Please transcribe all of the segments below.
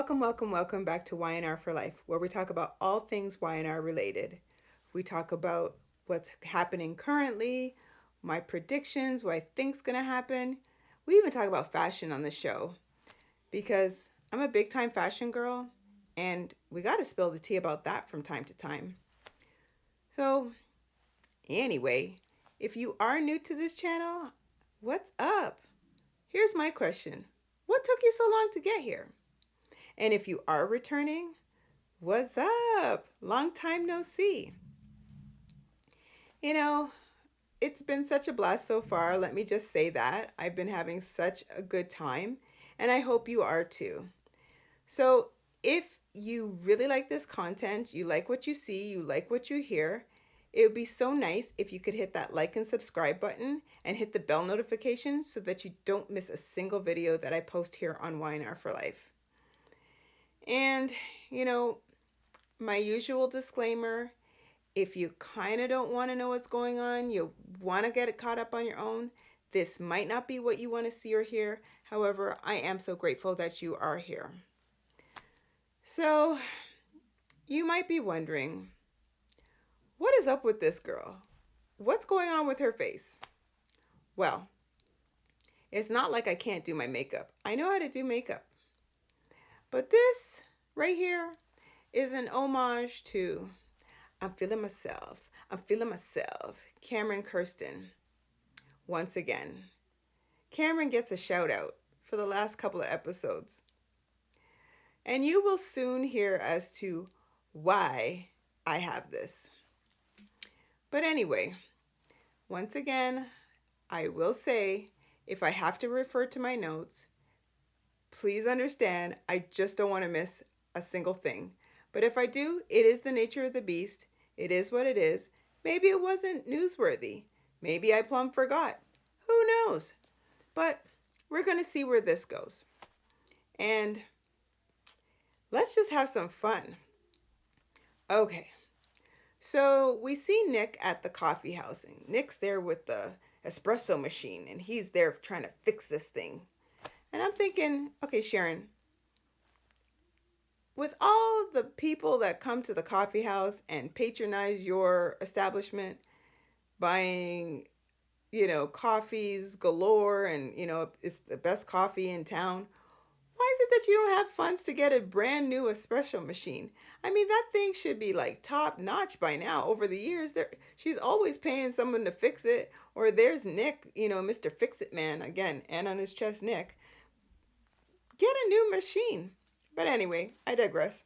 Welcome back to Y&R For Life, where we talk about all things Y&R related. We talk about what's happening currently, my predictions, what I think's gonna happen. We even talk about fashion on the show because I'm a big time fashion girl and we gotta spill the tea about that from time to time. So, anyway, if you are new to this channel, what's up? Here's my question. What took you so long to get here? And if you are returning, what's up? Long time no see. You know, it's been such a blast so far. Let me just say that. I've been having such a good time, and I hope you are too. So, if you really like this content, you like what you see, you like what you hear, it would be so nice if you could hit that like and subscribe button and hit the bell notification so that you don't miss a single video that I post here on Y&R For Life. And, you know, my usual disclaimer, if you kind of don't want to know what's going on, you want to get it caught up on your own, this might not be what you want to see or hear. However, I am so grateful that you are here. So, you might be wondering, what is up with this girl? What's going on with her face? Well, it's not like I can't do my makeup. I know how to do makeup. But this right here is an homage to I'm feeling myself. I'm feeling myself. Cameron Kirsten. Once again. Cameron gets a shout out for the last couple of episodes. And you will soon hear as to why I have this. But anyway, once again, I will say if I have to refer to my notes, please understand I just don't want to miss a single thing. But if I do, it is the nature of the beast. It is what it is. Maybe it wasn't newsworthy. Maybe I plumb forgot. Who knows? But we're going to see where this goes. And let's just have some fun. Okay. So we see Nick at the coffee house. And Nick's there with the espresso machine. And he's there trying to fix this thing. And I'm thinking, okay, Sharon, with all the people that come to the coffee house and patronize your establishment, buying, coffees galore and, it's the best coffee in town, why is it that you don't have funds to get a brand new espresso machine? I mean, that thing should be like top notch by now. Over the years, she's always paying someone to fix it. Or there's Nick, Mr. Fix-It Man, again, and on his chest, Nick. Get a new machine. But anyway, I digress.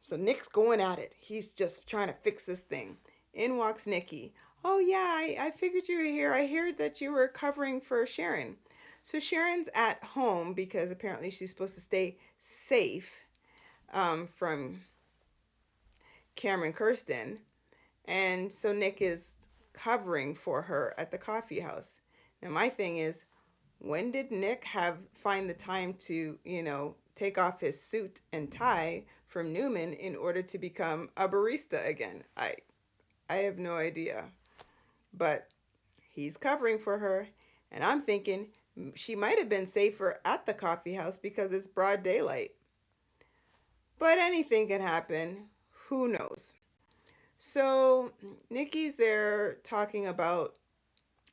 So Nick's going at it. He's just trying to fix this thing. In walks Nikki. Oh yeah, I figured you were here. I heard that you were covering for Sharon. So Sharon's at home because apparently she's supposed to stay safe from Cameron Kirsten. And so Nick is covering for her at the coffee house. Now my thing is, when did Nick find the time to, take off his suit and tie from Newman in order to become a barista again? I have no idea. But he's covering for her, and I'm thinking she might have been safer at the coffee house because it's broad daylight. But anything can happen. Who knows? So Nikki's there talking about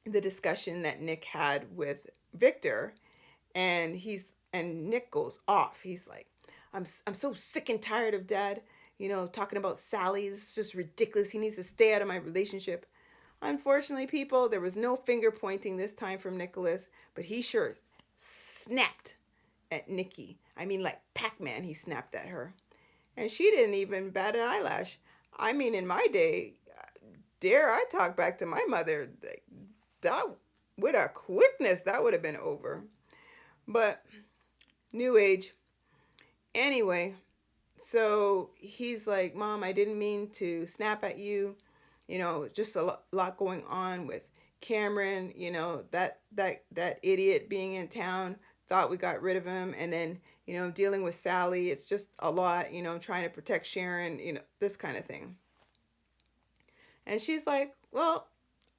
the discussion that Nick had with Victor, and Nick goes off. He's like, I'm so sick and tired of Dad, talking about Sally. It's just ridiculous. He needs to stay out of my relationship. Unfortunately, people, there was no finger pointing this time from Nicholas, but he sure snapped at Nikki. I mean, like Pac-Man, he snapped at her. And she didn't even bat an eyelash. I mean, in my day, dare I talk back to my mother, that with a quickness, that would have been over. But new age. Anyway, so he's like, Mom, I didn't mean to snap at you. Just a lot going on with Cameron, that idiot being in town, thought we got rid of him. And then, dealing with Sally, it's just a lot, trying to protect Sharon, this kind of thing. And she's like, well,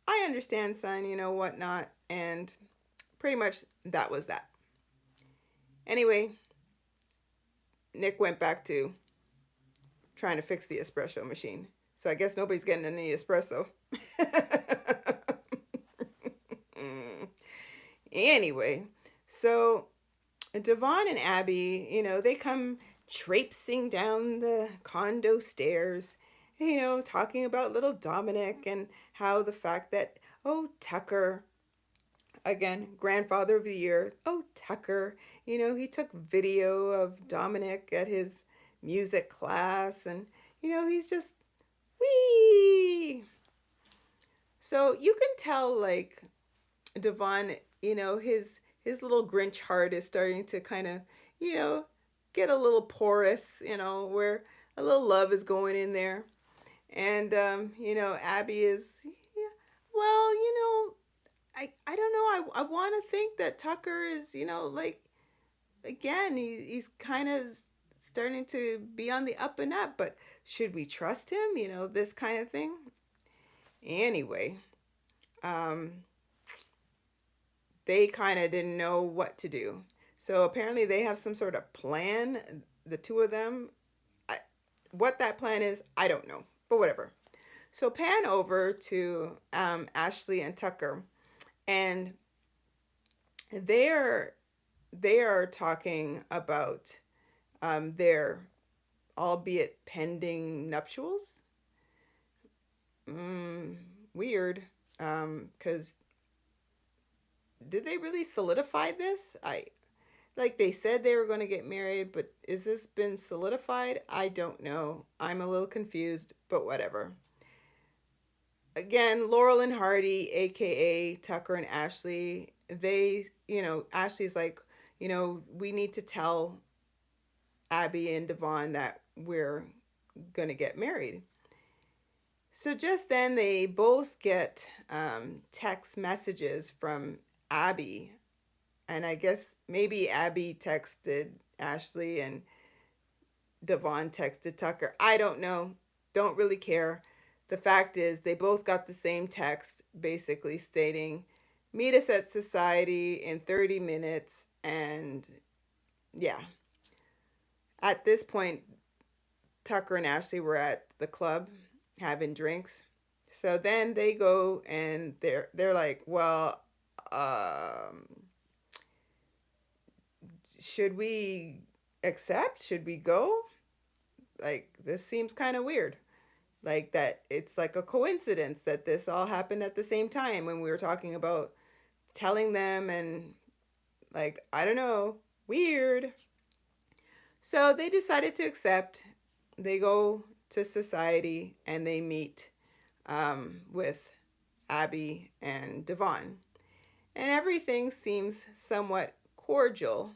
I understand, son, whatnot. And pretty much that was that. Anyway, Nick went back to trying to fix the espresso machine. So I guess nobody's getting any espresso. Anyway, so Devon and Abby, they come traipsing down the condo stairs, talking about little Dominic and how the fact that, oh, Tucker, again, grandfather of the year, oh, Tucker, he took video of Dominic at his music class and, he's just, wee. So you can tell, like, Devon, his little Grinch heart is starting to kind of, you know, get a little porous, where a little love is going in there. And Abby is, yeah, well, I don't know. I want to think that Tucker is, like, again, he's kind of starting to be on the up and up, but should we trust him? This kind of thing. Anyway, um, they kind of didn't know what to do. So apparently they have some sort of plan, the two of them. I, what that plan is, I don't know, but whatever. So pan over to Ashley and Tucker, and they're they are talking about their albeit pending nuptials. Mm, weird, because did they really solidify this? I like they said they were going to get married, but is this been solidified? I don't know. I'm a little confused, but whatever. Again, Laurel and Hardy, aka Tucker and Ashley, Ashley's like, we need to tell Abby and Devon that we're going to get married. So just then, they both get text messages from Abby. And I guess maybe Abby texted Ashley and Devon texted Tucker. I don't know. Don't really care. The fact is, they both got the same text basically stating, meet us at Society in 30 minutes. And yeah, at this point, Tucker and Ashley were at the club having drinks. So then they go and they're like, well, should we accept? Should we go? Like, this seems kind of weird. Like, that it's like a coincidence that this all happened at the same time when we were talking about telling them, and like, I don't know, weird. So they decided to accept. They go to Society and they meet with Abby and Devon. And everything seems somewhat cordial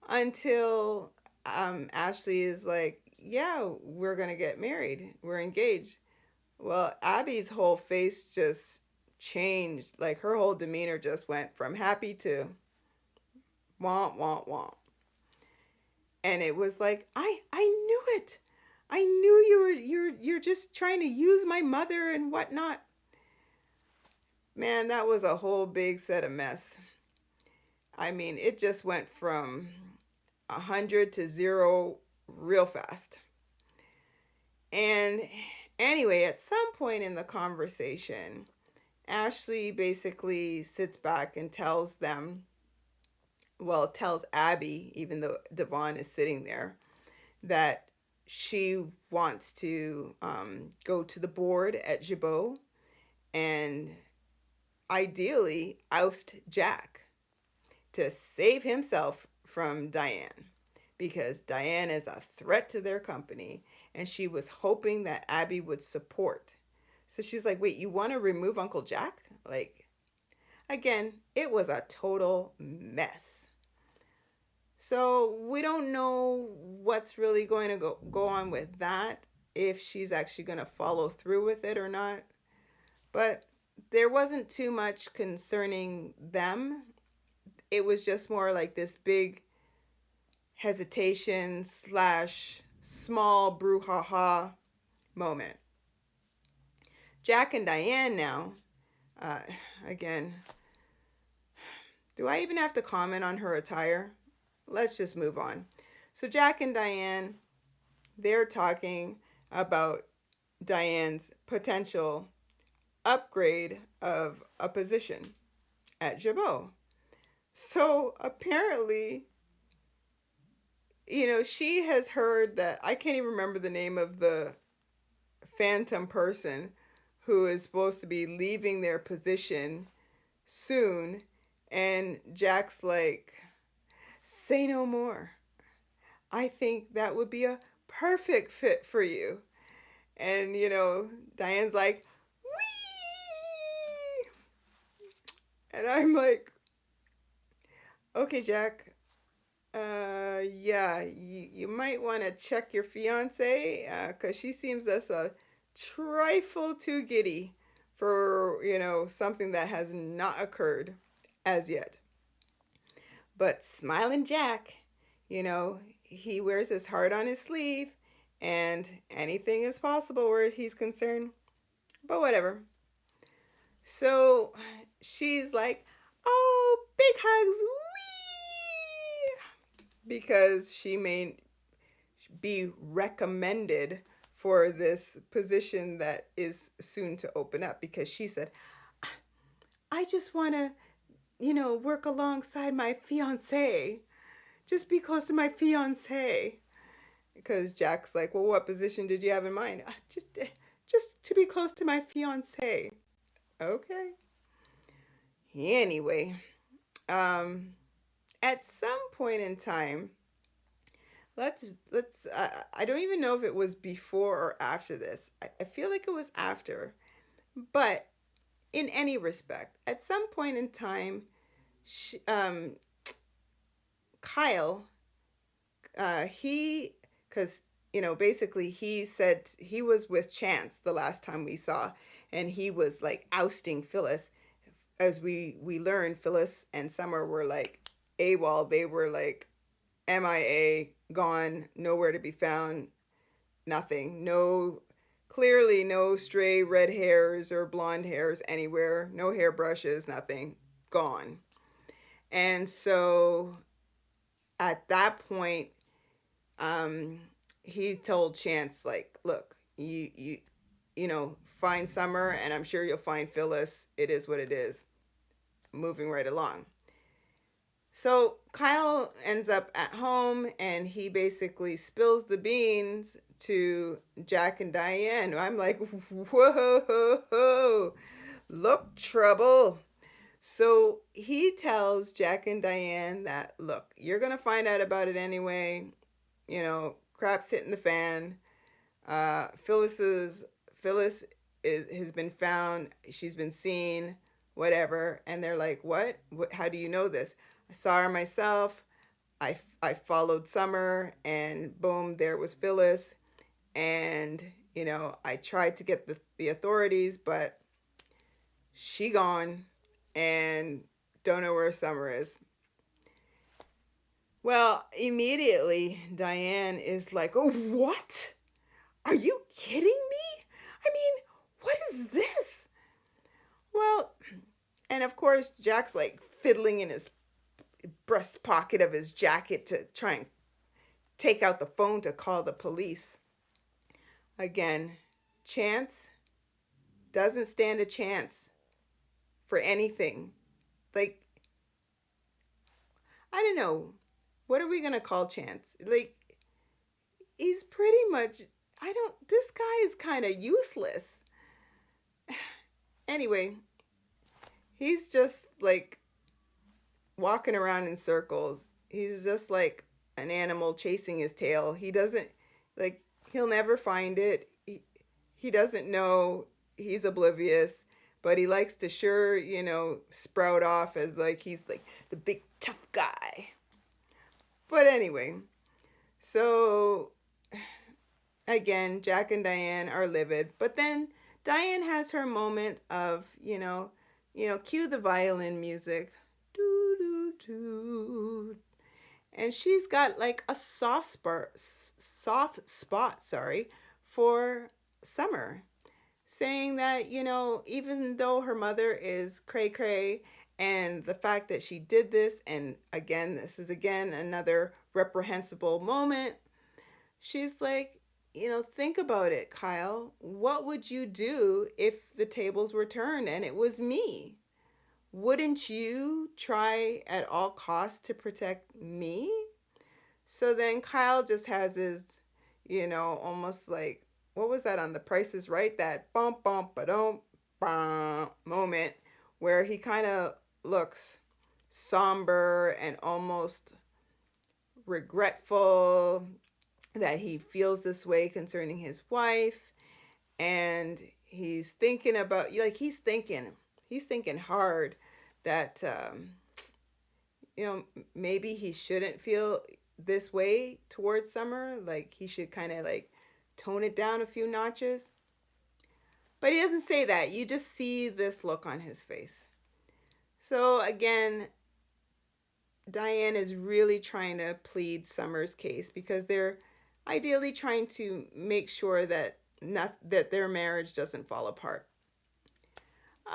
until Ashley is like, yeah, we're going to get married. We're engaged. Well, Abby's whole face just changed. Like, her whole demeanor just went from happy to womp, womp, womp. And it was like, I knew it. I knew you're just trying to use my mother and whatnot. Man, that was a whole big set of mess. I mean, it just went from 100 to 0 real fast. And anyway, at some point in the conversation, Ashley basically sits back and tells Abby, even though Devon is sitting there, that she wants to go to the board at Jabot and ideally oust Jack to save himself from Diane, because Diane is a threat to their company and she was hoping that Abby would support. So she's like, wait, you want to remove Uncle Jack? Like, again, it was a total mess. So we don't know what's really going to go on with that, if she's actually going to follow through with it or not. But there wasn't too much concerning them. It was just more like this big hesitation / small brouhaha moment. Jack and Diane now, uh, again, do I even have to comment on her attire? Let's just move on. So Jack and Diane, they're talking about Diane's potential upgrade of a position at Jabot. So apparently, she has heard that I can't even remember the name of the phantom person who is supposed to be leaving their position soon. And Jack's like, say no more. I think that would be a perfect fit for you. And, Diane's like, wee! And I'm like, okay, Jack, yeah, you might want to check your fiance because she seems just a trifle too giddy for, something that has not occurred as yet. But smiling Jack, he wears his heart on his sleeve and anything is possible where he's concerned. But whatever. So she's like, oh, big hugs, wee! Because she may be recommended for this position that is soon to open up because she said, I just want to, work alongside my fiance. Just be close to my fiance. Because Jack's like, well, what position did you have in mind? Just to be close to my fiance. Okay. Anyway, um, at some point in time, let's. I don't even know if it was before or after this. I feel like it was after, but in any respect, at some point in time, Kyle, he, because basically he said he was with Chance the last time we saw, and he was like ousting Phyllis. As we learned, Phyllis and Summer were like AWOL. They were like MIA, gone, nowhere to be found, nothing. No, clearly no stray red hairs or blonde hairs anywhere. No hairbrushes, nothing. Gone. And so at that point, um, he told Chance like, "Look, find Summer, and I'm sure you'll find Phyllis. It is what it is." Moving right along. So Kyle ends up at home, and he basically spills the beans to Jack and Diane. I'm like, whoa, look, trouble. So he tells Jack and Diane that, look, you're going to find out about it anyway. Crap's hitting the fan. Phyllis has been found. She's been seen, whatever. And they're like, what? How do you know this? I saw her myself. I followed Summer, and boom, there was Phyllis. And, I tried to get the authorities, but she gone and don't know where Summer is. Well, immediately Diane is like, oh, what? Are you kidding me? I mean, what is this? Well, and of course, Jack's like fiddling in his breast pocket of his jacket to try and take out the phone to call the police. Again, Chance doesn't stand a chance for anything. Like, I don't know. What are we going to call Chance? Like, he's pretty much, this guy is kind of useless. Anyway, he's just like walking around in circles. He's just like an animal chasing his tail. He doesn't, like, he'll never find it. He doesn't know. He's oblivious, but he likes to sure, sprout off as like he's like the big tough guy. But anyway, so again, Jack and Diane are livid, but then Diane has her moment of, cue the violin music. Doo doo doo. And she's got like a soft spot, for Summer, saying that, even though her mother is cray cray, and the fact that she did this, and again, this is again another reprehensible moment. She's like, think about it, Kyle. What would you do if the tables were turned and it was me? Wouldn't you try at all costs to protect me? So then Kyle just has his, almost like, what was that on The Price is Right? That bump, bump, ba-dum, bum moment where he kind of looks somber and almost regretful that he feels this way concerning his wife. And he's thinking about, like, he's thinking hard that, maybe he shouldn't feel this way towards Summer. Like, he should kind of like tone it down a few notches. But he doesn't say that. You just see this look on his face. So again, Diane is really trying to plead Summer's case because they're ideally trying to make sure that that their marriage doesn't fall apart.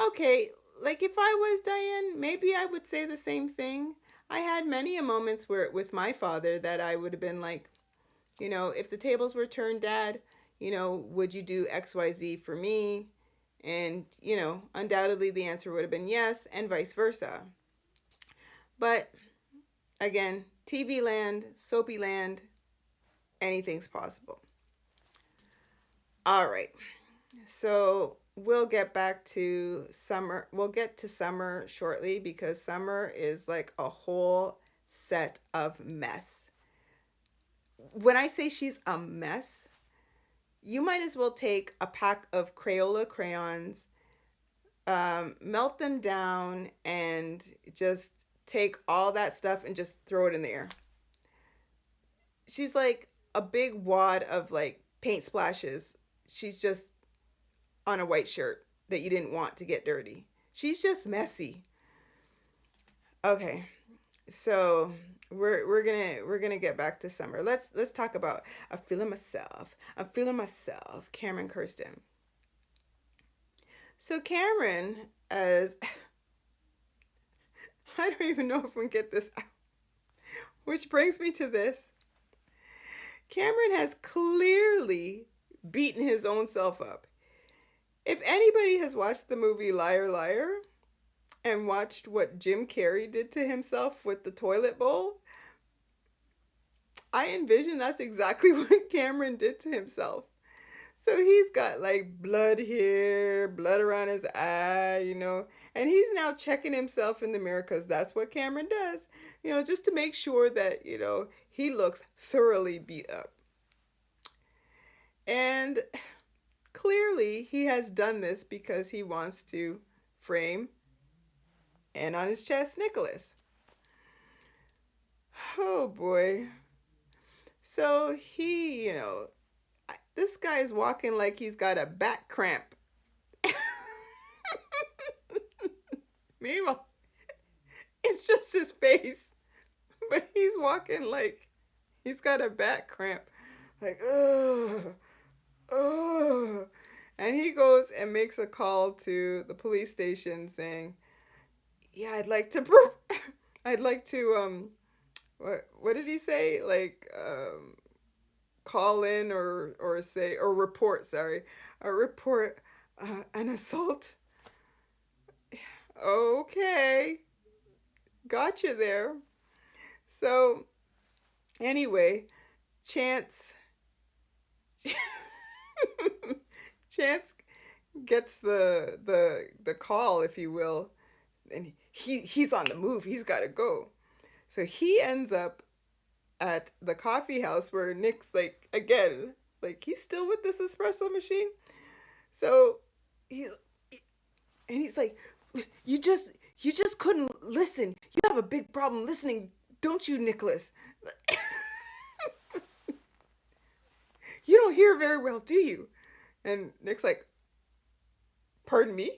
Okay, like if I was Diane, maybe I would say the same thing. I had many a moments where with my father that I would have been like, if the tables were turned, Dad, would you do XYZ for me? And, undoubtedly the answer would have been yes, and vice versa. But again, TV land, soapy land, anything's possible. All right. So we'll get back to Summer. We'll get to Summer shortly because Summer is like a whole set of mess. When I say she's a mess, you might as well take a pack of Crayola crayons, melt them down, and just take all that stuff and just throw it in the air. She's like a big wad of like paint splashes. She's just on a white shirt that you didn't want to get dirty. She's just messy. Okay, so we're gonna get back to Summer. Let's talk about I'm feeling myself. I'm feeling myself. Cameron Kirsten. So Cameron, as I don't even know if we can get this out. Which brings me to this. Cameron has clearly beaten his own self up. If anybody has watched the movie Liar Liar and watched what Jim Carrey did to himself with the toilet bowl, I envision that's exactly what Cameron did to himself. So he's got like blood here, blood around his eye, and he's now checking himself in the mirror because that's what Cameron does, just to make sure that, he looks thoroughly beat up. And clearly he has done this because he wants to frame and on his chest Nicholas. Oh boy. So he, this guy's walking like he's got a back cramp. Meanwhile, it's just his face, but he's walking like he's got a back cramp. Like, ugh, ugh. And he goes and makes a call to the police station saying, yeah, I'd like to, what did he say? Like, call in or say, or report, sorry, or report an assault. Okay, gotcha there. So, anyway, Chance Chance gets the call, if you will, and he's on the move. He's got to go. So he ends up at the coffee house where Nick's like, again, like he's still with this espresso machine. So he's like, you just couldn't listen. You have a big problem listening, don't you, Nicholas? You don't hear very well, do you? And Nick's like, pardon me?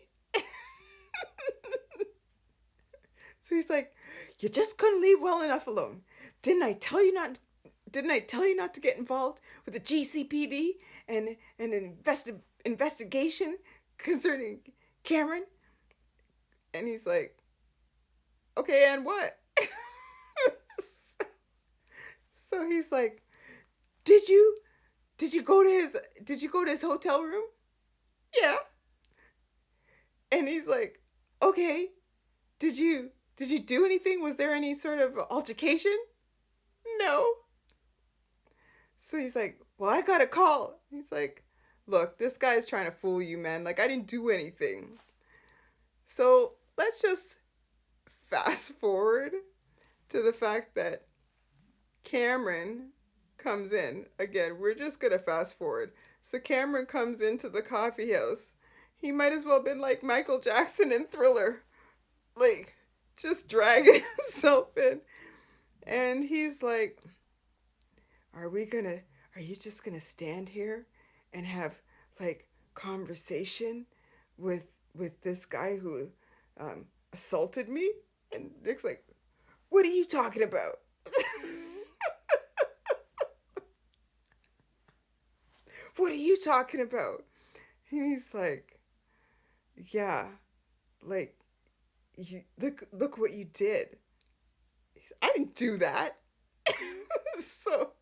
So he's like, you just couldn't leave well enough alone. Didn't I tell you not to get involved with the GCPD and an investigation concerning Cameron? And he's like, okay, and what? So he's like, "Did you did you go to his hotel room?" "Yeah." And he's like, "Okay, did you do anything? Was there any sort of altercation?" "No." So he's like, "Well, I got a call." He's like, "Look, this guy's trying to fool you, man. Like, I didn't do anything." So let's just fast forward to the fact that Cameron comes in. Again, we're just going to fast forward. So Cameron comes into the coffee house. He might as well have been like Michael Jackson in Thriller, like just dragging himself in. And he's like, Are we gonna, are you just gonna stand here and have like conversation with this guy who assaulted me?" And Nick's like, "What are you talking about?" "What are you talking about?" And he's like, "Yeah, like, look what you did." "I didn't do that." So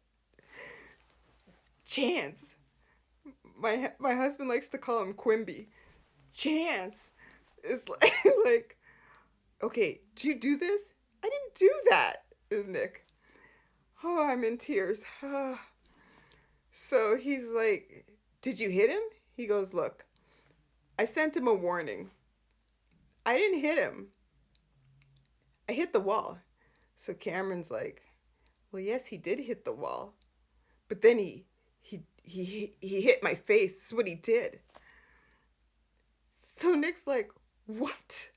Chance, my husband likes to call him Quimby. Chance is like, like, "Okay, did you do this?" "I didn't do that," is Nick. Oh, I'm in tears. So he's like, "Did you hit him?" He goes, "Look, I sent him a warning. I didn't hit him. I hit the wall." So Cameron's like, "Well, yes, he did hit the wall, but then he hit my face. That's what he did." So Nick's like, "What?"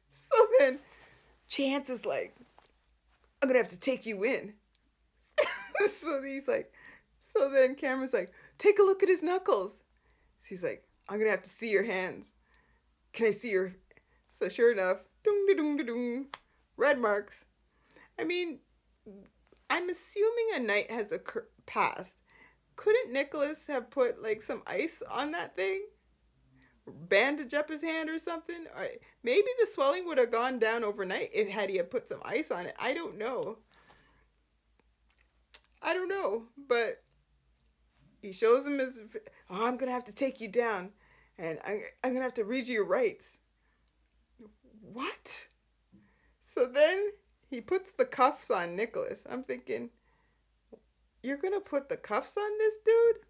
So then Chance is like, "I'm gonna have to take you in." So he's like, so then Cameron's like, "Take a look at his knuckles." So he's like, "I'm gonna have to see your hands. Can I see your?" So sure enough, dung da dung da dung, red marks. I mean, I'm assuming a night has passed. Couldn't Nicholas have put like some ice on that thing? Bandage up his hand or something? Or maybe the swelling would have gone down overnight if had he had put some ice on it. I don't know. I don't know. But he shows him his, "Oh, I'm going to have to take you down. And I'm going to have to read you your rights." What? So then he puts the cuffs on Nicholas. I'm thinking, you're going to put the cuffs on this dude?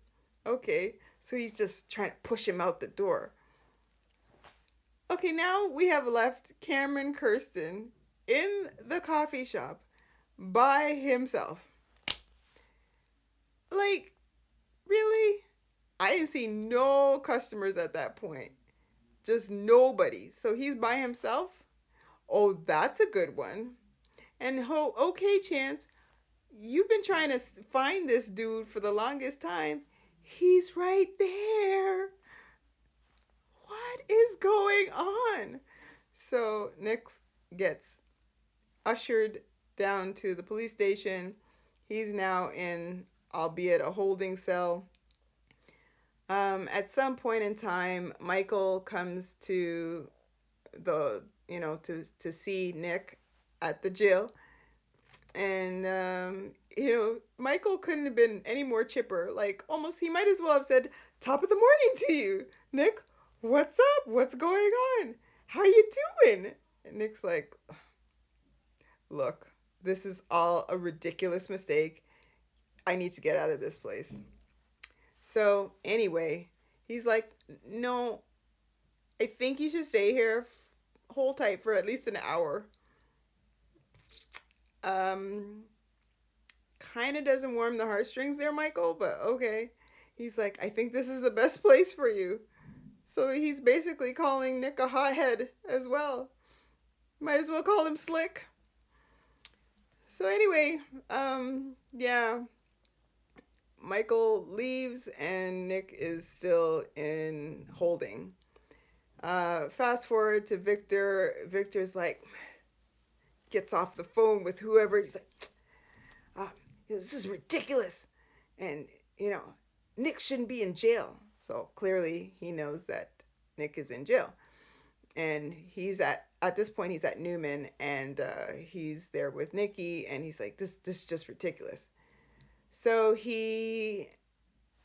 Okay. So he's just trying to push him out the door. Okay, now we have left Cameron Kirsten in the coffee shop by himself. Like, really? I didn't see no customers at that point. Just nobody. So he's by himself? Oh, that's a good one. And okay, Chance, you've been trying to find this dude for the longest time. He's right there. What is going on? So Nick gets ushered down to the police station. He's now in, albeit a holding cell. At some point in time, Michael comes to to see Nick at the jail. And, Michael couldn't have been any more chipper. Like, almost, he might as well have said, "Top of the morning to you, Nick. What's up? What's going on? How you doing?" And Nick's like, "Look, this is all a ridiculous mistake. I need to get out of this place." So, anyway, he's like, "No, I think you should stay here, hold tight for at least an hour." Kind of doesn't warm the heartstrings there, Michael, but okay. He's like, "I think this is the best place for you." So he's basically calling Nick a hothead as well. Might as well call him Slick. So anyway, yeah. Michael leaves and Nick is still in holding. Fast forward to Victor. Victor's like, gets off the phone with whoever. He's like, "This is ridiculous. And, Nick shouldn't be in jail." So clearly he knows that Nick is in jail. and he's at this point he's at Newman, and he's there with Nikki, and he's like, this is just ridiculous. So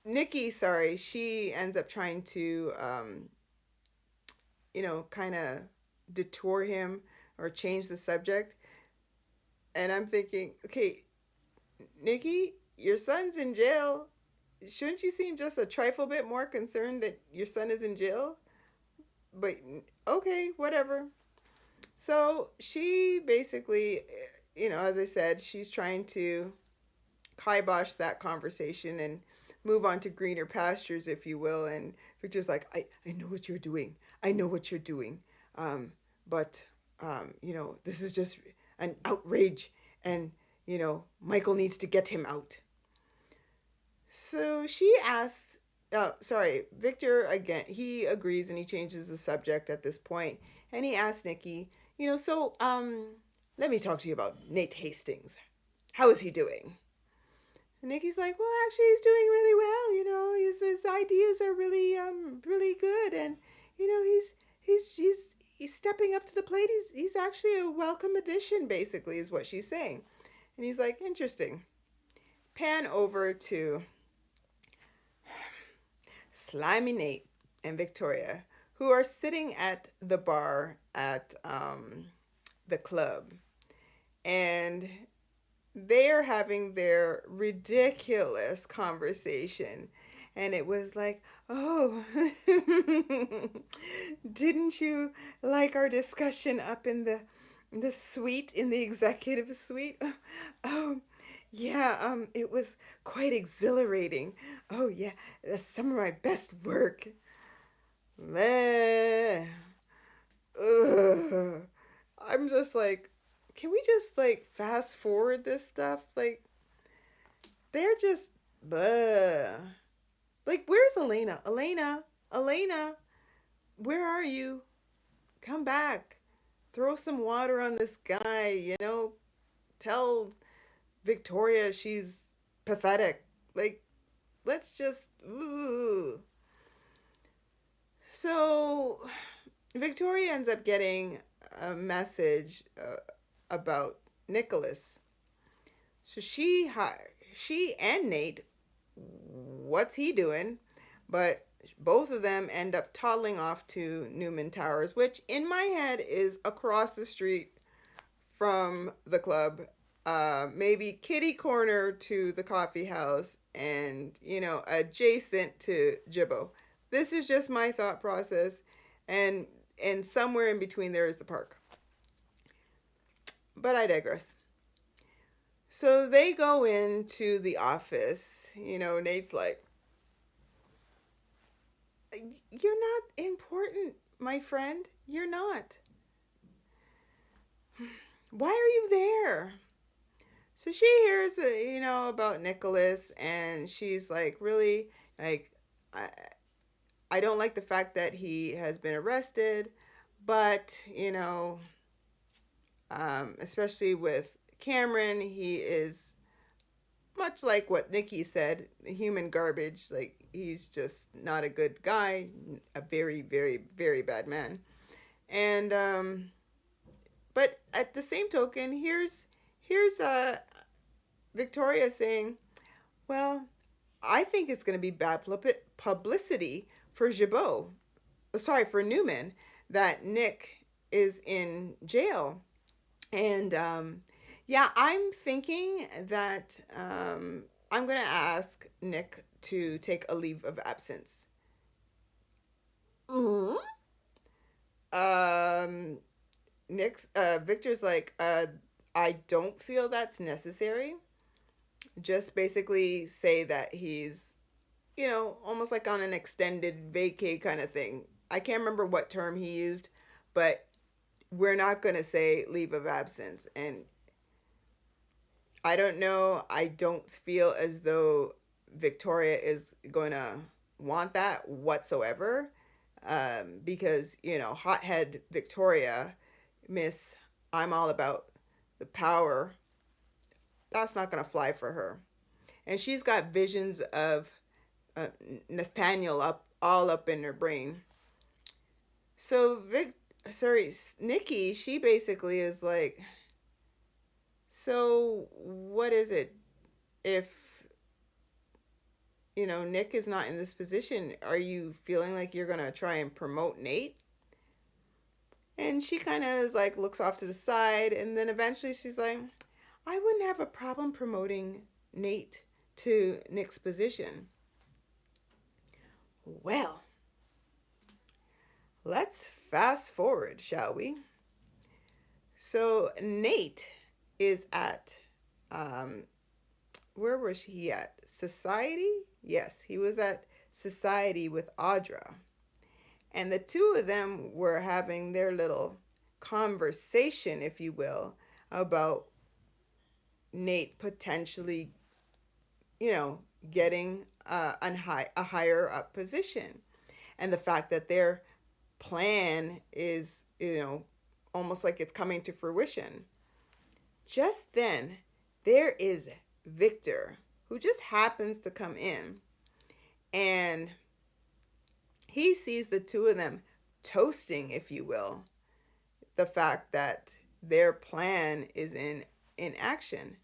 Nikki, sorry, she ends up trying to kind of detour him or change the subject. And I'm thinking, okay, Nikki, your son's in jail. Shouldn't you seem just a trifle bit more concerned that your son is in jail? But okay, whatever. So she basically, as I said, she's trying to kibosh that conversation and move on to greener pastures, if you will. And Victor's like, I know what you're doing. I know what you're doing. But this is just an outrage. And, Michael needs to get him out. So she asks, Victor again, he agrees and he changes the subject at this point. And he asks Nikki, let me talk to you about Nate Hastings. How is he doing? And Nikki's like, well, actually, he's doing really well. His ideas are really good, and he's stepping up to the plate. He's actually a welcome addition, basically, is what she's saying. And he's like, interesting. Pan over to Slimy Nate and Victoria, who are sitting at the bar at the club, and they are having their ridiculous conversation. And it was like, oh, didn't you like our discussion up in the suite, in the executive suite? Oh, yeah, it was quite exhilarating. Oh, yeah, that's some of my best work. Meh. Ugh. I'm just like, can we just like fast forward this stuff? Like, they're just, bleh. Like, where's Elena? Elena, where are you? Come back. Throw some water on this guy, Tell Victoria she's pathetic. Like, let's just, ooh. So, Victoria ends up getting a message about Nicholas. So she and Nate, what's he doing? But both of them end up toddling off to Newman Towers, which in my head is across the street from the club, maybe kitty corner to the coffee house, and adjacent to Jibbo. This is just my thought process, and somewhere in between there is the park. But I digress. So they go into the office. Nate's like, you're not important, my friend. You're not. Why are you there? So she hears, about Nicholas, and she's like, really, like, I don't like the fact that he has been arrested, but, especially with Cameron, he is much like what Nikki said, human garbage. Like, he's just not a good guy, a very, very, very bad man. And but at the same token, here's Victoria saying, well, I think it's going to be bad publicity for Jabot. Sorry, for Newman, that Nick is in jail. And yeah, I'm thinking that I'm going to ask Nick to take a leave of absence. Mm-hmm. Victor's like, I don't feel that's necessary. Just basically say that he's, almost like on an extended vacay kind of thing. I can't remember what term he used, but we're not going to say leave of absence. And I don't know. I don't feel as though Victoria is going to want that whatsoever. Because, hothead Victoria, Miss, I'm all about the power. That's not going to fly for her. And she's got visions of Nathaniel all up in her brain. So sorry, Nikki, she basically is like, so what is it if, Nick is not in this position? Are you feeling like you're going to try and promote Nate? And she kind of is like, looks off to the side. And then eventually she's like, I wouldn't have a problem promoting Nate to Nick's position. Well, let's fast forward, shall we? So Nate is at, um, where was he at? Society? Yes, he was at Society with Audra. And the two of them were having their little conversation, if you will, about Nate potentially, getting a higher up position. And the fact that their plan is, almost like it's coming to fruition. Just then, there is Victor, who just happens to come in, and he sees the two of them toasting, if you will, the fact that their plan is in action.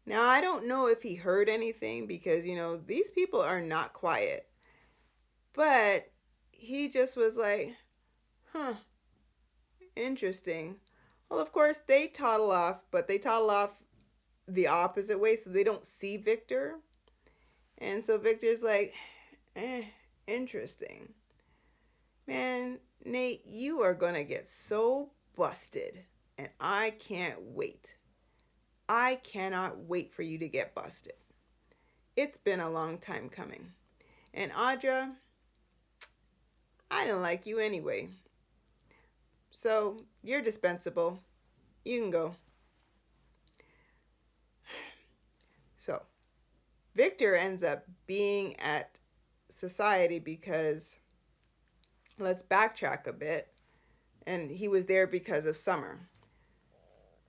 Now, I don't know if he heard anything because, these people are not quiet. But he just was like, huh, interesting. Well, of course, they toddle off, but they toddle off the opposite way so they don't see Victor. And so Victor's like, interesting. Man, Nate, you are going to get so busted. And I can't wait. I cannot wait for you to get busted. It's been a long time coming. And Audra, I don't like you anyway. So you're dispensable. You can go. So Victor ends up being at Society because, let's backtrack a bit, and he was there because of Summer.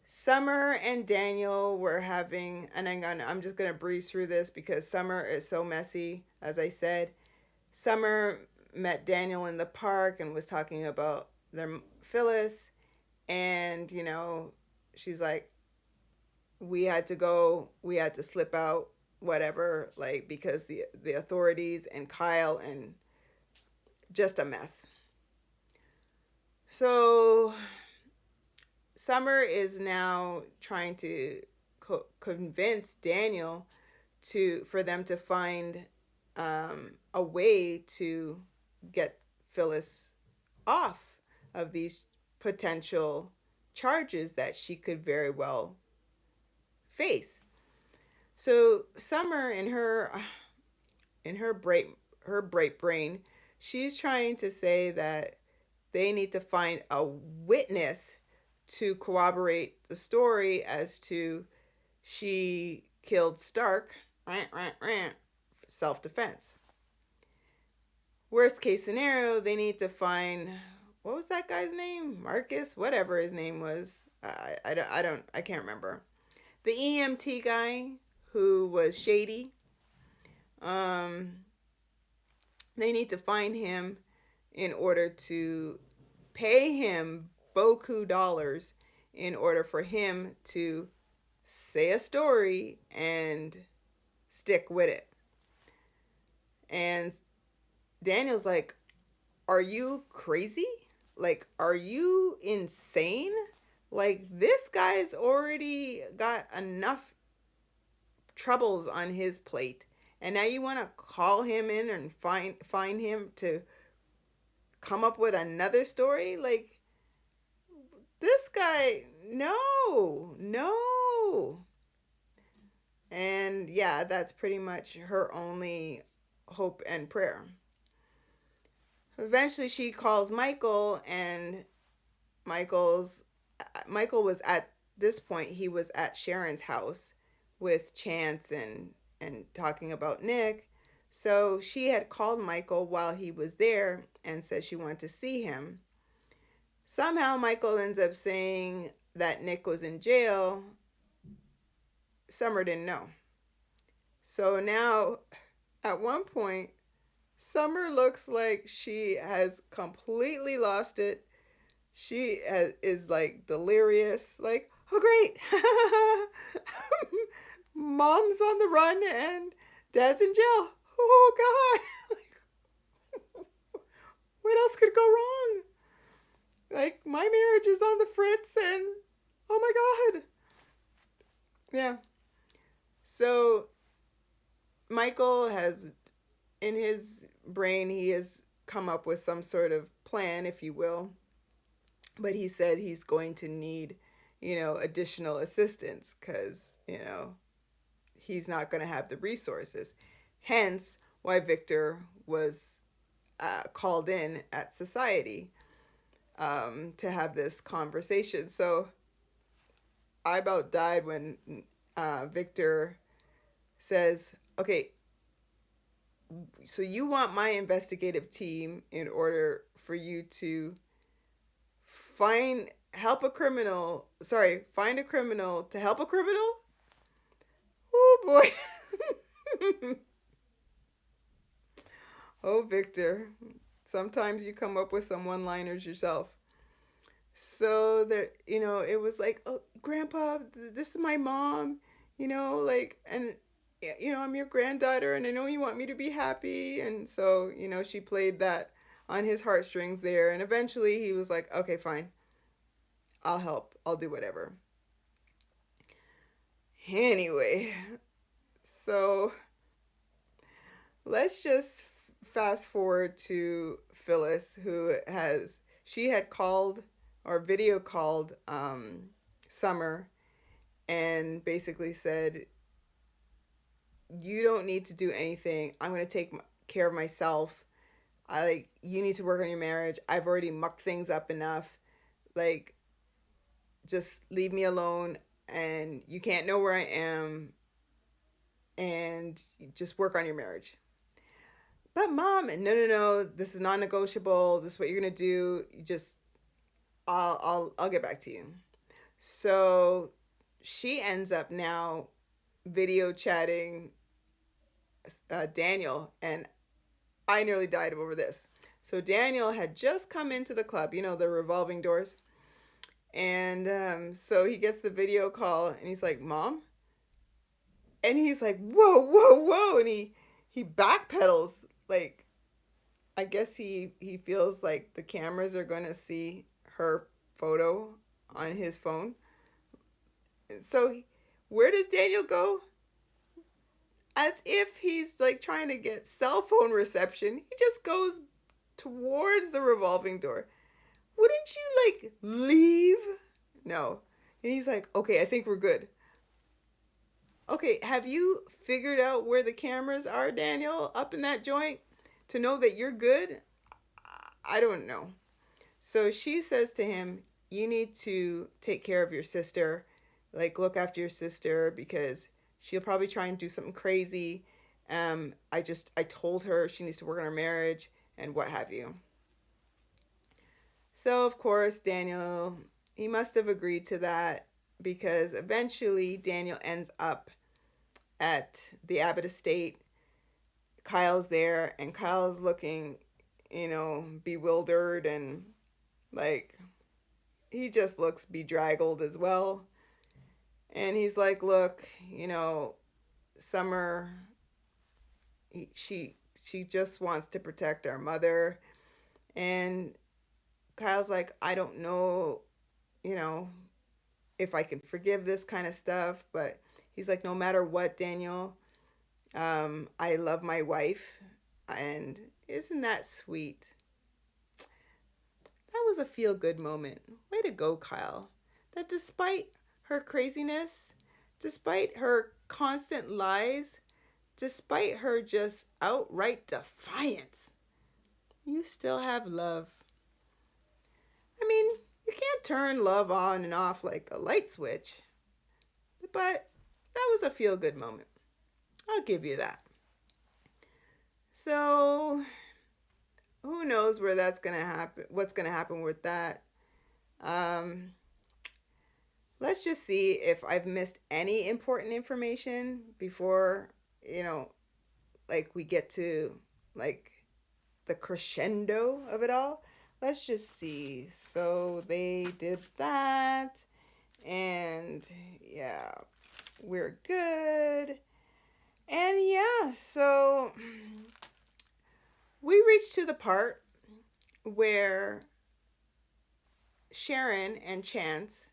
Summer and Daniel were having, and I'm just gonna breeze through this because Summer is so messy. As I said, Summer met Daniel in the park and was talking about their Phyllis, and she's like, we had to slip out, whatever, like, because the authorities and Kyle, and just a mess. So Summer is now trying to convince Daniel for them to find a way to get Phyllis off of these potential charges that she could very well face. So Summer, in her bright brain, she's trying to say that they need to find a witness to corroborate the story as to she killed Stark, self-defense. Worst case scenario, they need to find, what was that guy's name? Marcus, whatever his name was. I can't remember. The EMT guy who was shady. They need to find him in order to pay him beaucoup dollars in order for him to say a story and stick with it. And Daniel's like, are you crazy? Like, are you insane? Like, this guy's already got enough troubles on his plate. And now you want to call him in and find him to come up with another story? Like, this guy, no. And yeah, that's pretty much her only hope and prayer. Eventually she calls Michael, and Michael was at this point, he was at Sharon's house with Chance and talking about Nick. So she had called Michael while he was there and said she wanted to see him. Somehow Michael ends up saying that Nick was in jail. Summer didn't know. So now, at one point, Summer looks like she has completely lost it. is like delirious, like, oh great, mom's on the run and dad's in jail. Oh God, what else could go wrong? Like my marriage is on the fritz, and oh my God, yeah. So Michael has in his brain he has come up with some sort of plan, if you will, but he said he's going to need, additional assistance because, he's not going to have the resources. Hence, why Victor was called in at society to have this conversation. So I about died when Victor says, okay, so you want my investigative team in order for you to find a criminal to help a criminal? Oh boy. Oh, Victor. Sometimes you come up with some one liners yourself. So that, it was like, oh, Grandpa, this is my mom, like, and, I'm your granddaughter and I know you want me to be happy. And so, she played that on his heartstrings there. And eventually he was like, okay, fine. I'll help. I'll do whatever. Anyway, so let's just fast forward to Phyllis, she had called or video called Summer and basically said, you don't need to do anything. I'm going to take care of myself. You need to work on your marriage. I've already mucked things up enough. Like, just leave me alone and you can't know where I am and just work on your marriage. But mom, no, no, no, this is non-negotiable. This is what you're gonna do. You just, I'll get back to you. So she ends up now video chatting Daniel, and I nearly died over this. So Daniel had just come into the club, the revolving doors, and so he gets the video call, and he's like, "Mom," and he's like, "Whoa, whoa, whoa," and he backpedals like I guess he feels like the cameras are going to see her photo on his phone. So where does Daniel go? As if he's like trying to get cell phone reception. He just goes towards the revolving door. Wouldn't you like leave? No. And he's like, okay, I think we're good. Okay, have you figured out where the cameras are, Daniel, up in that joint to know that you're good? I don't know. So she says to him, you need to take care of your sister, like look after your sister because she'll probably try and do something crazy. I told her she needs to work on her marriage and what have you. So of course Daniel, he must have agreed to that because eventually Daniel ends up at the Abbott estate. Kyle's there and Kyle's looking, bewildered and like he just looks bedraggled as well. And he's like, look, Summer, she just wants to protect our mother. And Kyle's like, I don't know, you know, if I can forgive this kind of stuff. But he's like, no matter what, Daniel, I love my wife. And isn't that sweet? That was a feel good moment. Way to go, Kyle. That despite her craziness, despite her constant lies, despite her just outright defiance, you still have love. I mean, you can't turn love on and off like a light switch, but that was a feel good moment. I'll give you that. So, who knows where that's going to happen, what's going to happen with that. Um, let's just see if I've missed any important information before, like we get to like the crescendo of it all. let's just see. So they did that, and yeah, we're good. And yeah, so we reached to the part where Sharon and Chance,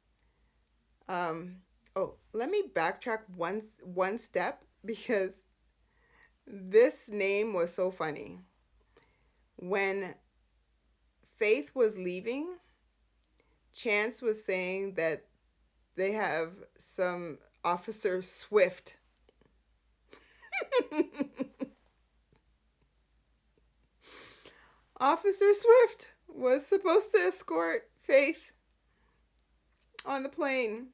um, oh, let me backtrack one step because this name was so funny. When Faith was leaving, Chance was saying that they have some Officer Swift. Officer Swift was supposed to escort Faith on the plane.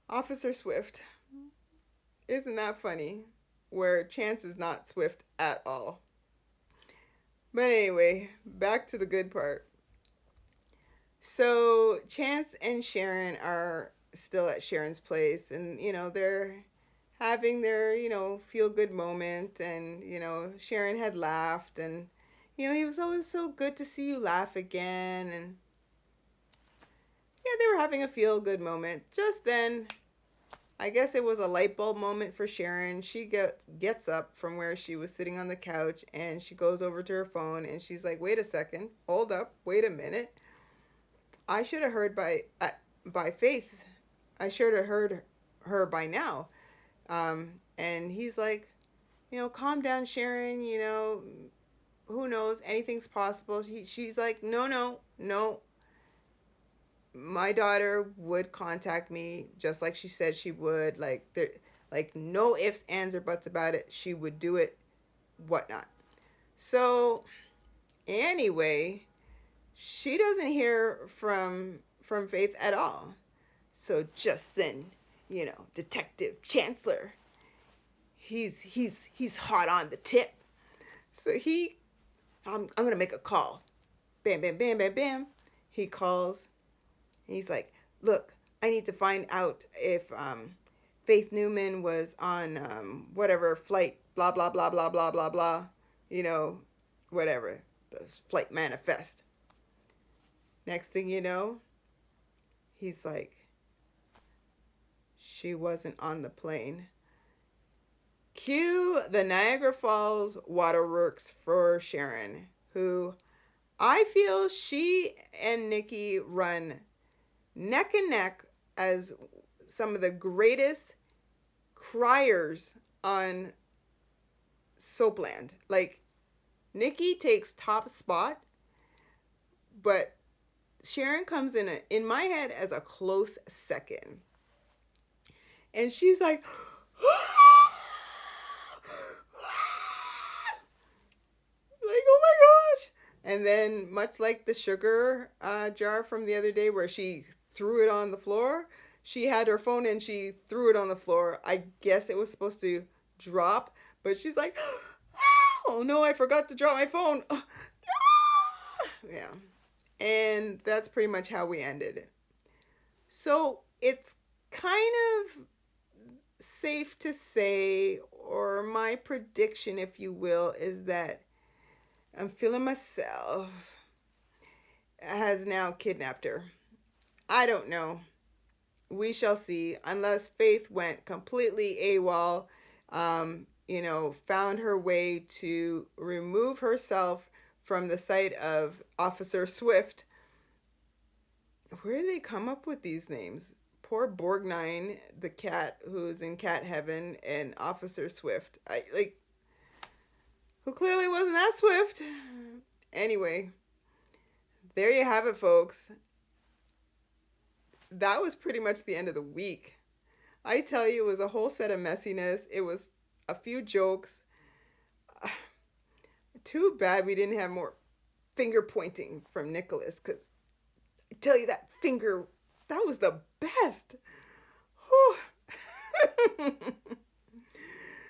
Officer Swift. Isn't that funny? Where Chance is not Swift at all. But anyway, back to the good part. So Chance and Sharon are still at Sharon's place, and they're having their feel good moment, and Sharon had laughed, and he was always so good to see you laugh again, and yeah, they were having a feel good moment. Just then, I guess it was a light bulb moment for Sharon. She gets up from where she was sitting on the couch, and she goes over to her phone, and she's like, "Wait a second, hold up, wait a minute. I should have heard by Faith. I should have heard her by now." And he's like, "Calm down, Sharon. Who knows? Anything's possible." She's like, "No, no, no. My daughter would contact me just like she said she would. Like no ifs, ands, or buts about it. She would do it, whatnot." So anyway, she doesn't hear from Faith at all. So just then, Detective Chancellor, he's hot on the tip. So I'm gonna make a call. Bam, bam, bam, bam, bam. He calls. And he's like, "Look, I need to find out if Faith Newman was on whatever flight, blah blah blah blah blah blah blah, you know, whatever the flight manifest." Next thing you know, he's like, "She wasn't on the plane." Cue the Niagara Falls waterworks for Sharon, who I feel she and Nikki run neck and neck as some of the greatest criers on Soapland. Like, Nikki takes top spot, but Sharon comes in my head as a close second. And she's like, like, "Oh my gosh." And then, much like the sugar jar from the other day where she threw it on the floor, she had her phone and she threw it on the floor. I guess it was supposed to drop, but she's like, "Oh no, I forgot to drop my phone." Yeah. And that's pretty much how we ended. So it's kind of safe to say, or my prediction, if you will, is that I'm feeling myself has now kidnapped her. I don't know. We shall see. Unless Faith went completely AWOL, found her way to remove herself from the sight of Officer Swift. Where do they come up with these names? Poor Borgnine, the cat who's in cat heaven, and Officer Swift. Who clearly wasn't that swift. Anyway, there you have it, folks. That was pretty much the end of the week. I tell you, it was a whole set of messiness. It was a few jokes. Too bad we didn't have more finger pointing from Nicholas, because I tell you, that finger, that was the best.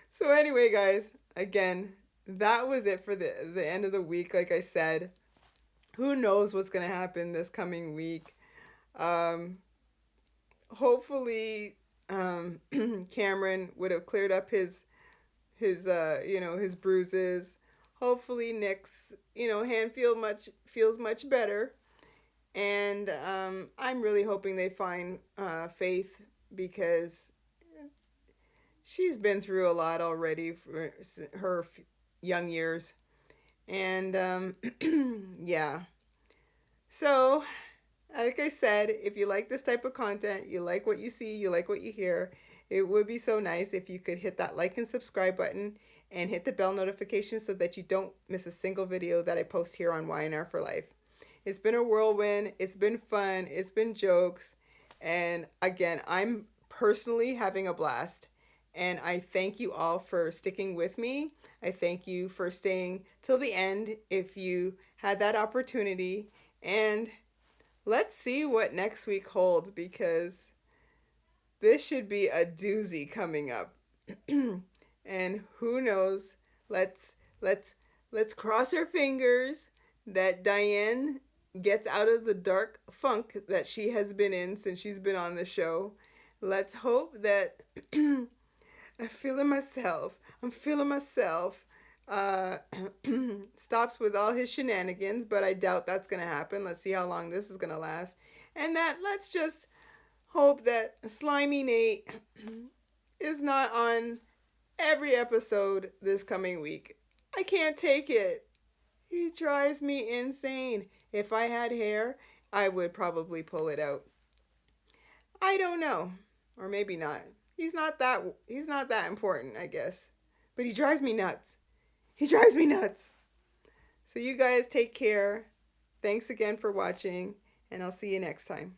So anyway, guys, again, that was it for the end of the week. Like I said, who knows what's going to happen this coming week. Hopefully, Cameron would have cleared up his bruises. hopefully Nick's, hand feels much better. And I'm really hoping they find Faith, because she's been through a lot already for her young years. And yeah. So, like I said, if you like this type of content, you like what you see, you like what you hear, it would be so nice if you could hit that like and subscribe button and hit the bell notification so that you don't miss a single video that I post here on Y&R For Life. It's been a whirlwind, it's been fun, it's been jokes, and again, I'm personally having a blast. And I thank you all for sticking with me. I thank you for staying till the end if you had that opportunity. And let's see what next week holds, because this should be a doozy coming up. And who knows? Let's let's let's cross our fingers that Diane gets out of the dark funk that she has been in since she's been on the show. Let's hope that I'm feeling myself. I'm feeling myself. Uh, stops with all his shenanigans, but I doubt that's going to happen. Let's see how long this is going to last. And that let's just hope that Slimy Nate is not on every episode this coming week. I can't take it. He drives me insane. If I had hair, I would probably pull it out. I don't know. Or maybe not. He's not that important, I guess. But he drives me nuts. He drives me nuts. So you guys take care. Thanks again for watching, and I'll see you next time.